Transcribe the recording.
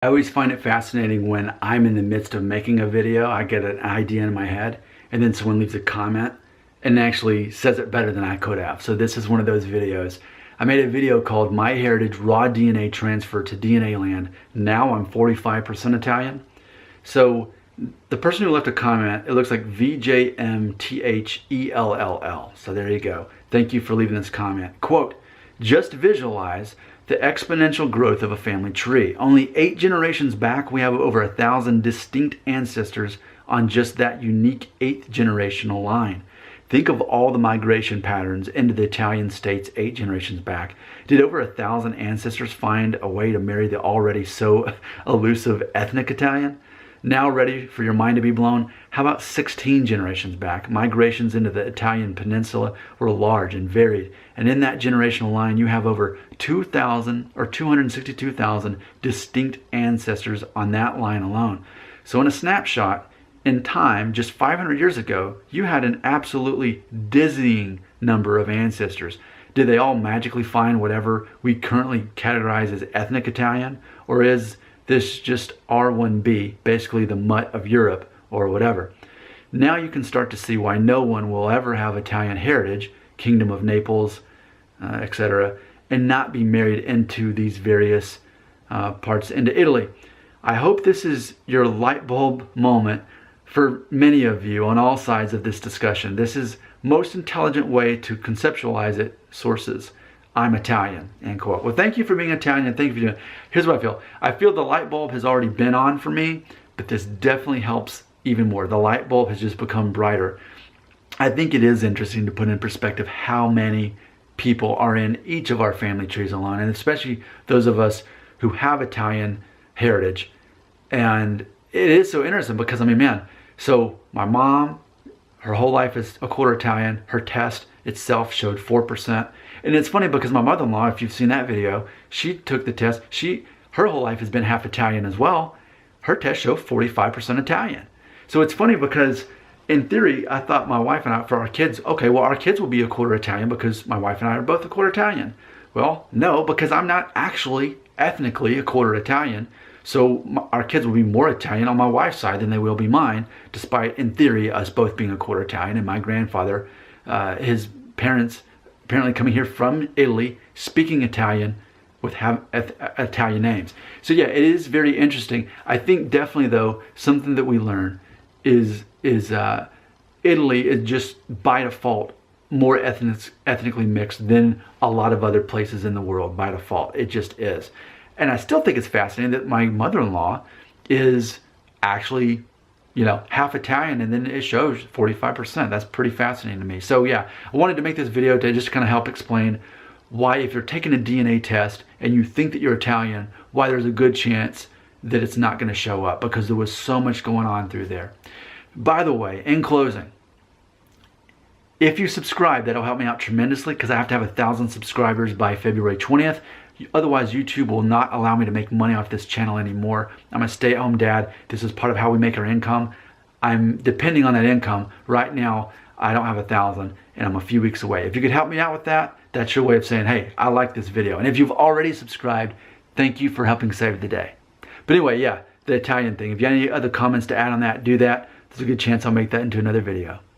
I always find it fascinating when I'm in the midst of making a video, I get an idea in my head, and then someone leaves a comment and actually says it better than I could have. So this is one of those videos. I made a video called MyHeritage Raw DNA Transfer to DNA Land. Now I'm 45% Italian. So the person who left a comment, it looks like VJMTHELLL. So there you go. Thank you for leaving this comment. Quote, just visualize the exponential growth of a family tree. Only 8 generations back, we have over 1,000 distinct ancestors on just that unique 8th generational line. Think of all the migration patterns into the Italian states 8 generations back. Did over 1,000 ancestors find a way to marry the already so elusive ethnic Italian? Now ready for your mind to be blown? How about 16 generations back? Migrations into the Italian peninsula were large and varied. And in that generational line, you have over 2,000 or 262,000 distinct ancestors on that line alone. So in a snapshot in time, just 500 years ago, you had an absolutely dizzying number of ancestors. Did they all magically find whatever we currently categorize as ethnic Italian? Or is this just R1B, basically the mutt of Europe or whatever? Now you can start to see why no one will ever have Italian heritage, Kingdom of Naples, etc., and not be married into these various parts into Italy. I hope this is your light bulb moment for many of you on all sides of this discussion. This is most intelligent way to conceptualize it. Sources. I'm Italian, end quote. Well, thank you for being Italian, and thank you for doing it. Here's what I feel. I feel the light bulb has already been on for me, but this definitely helps even more. The light bulb has just become brighter. I think it is interesting to put in perspective how many people are in each of our family trees alone, and especially those of us who have Italian heritage. And it is so interesting because, I mean, man, so my mom, her whole life is a quarter Italian. Her test itself showed 4%. And it's funny because my mother-in-law, if you've seen that video, she took the test. Her whole life has been half Italian as well. Her test showed 45% Italian. So it's funny because in theory, I thought my wife and I, for our kids, okay, well, our kids will be a quarter Italian because my wife and I are both a quarter Italian. Well, no, because I'm not actually ethnically a quarter Italian. So our kids will be more Italian on my wife's side than they will be mine, despite, in theory, us both being a quarter Italian. And my grandfather, his parents apparently coming here from Italy, speaking Italian with Italian names. So yeah, it is very interesting. I think definitely, though, something that we learn is Italy is just by default more ethnically mixed than a lot of other places in the world by default. It just is. And I still think it's fascinating that my mother-in-law is actually, you know, half Italian, and then it shows 45%. That's pretty fascinating to me. So yeah, I wanted to make this video to just kind of help explain why, if you're taking a DNA test and you think that you're Italian, why there's a good chance that it's not going to show up, because there was so much going on through there. By the way, in closing, if you subscribe, that'll help me out tremendously, because I have to have 1,000 subscribers by February 20th. Otherwise, YouTube will not allow me to make money off this channel anymore. I'm a stay-at-home dad. This is part of how we make our income. I'm depending on that income. Right now, I don't have 1,000, and I'm a few weeks away. If you could help me out with that, that's your way of saying, hey, I like this video. And if you've already subscribed, thank you for helping save the day. But anyway, yeah, the Italian thing. If you have any other comments to add on that, do that. There's a good chance I'll make that into another video.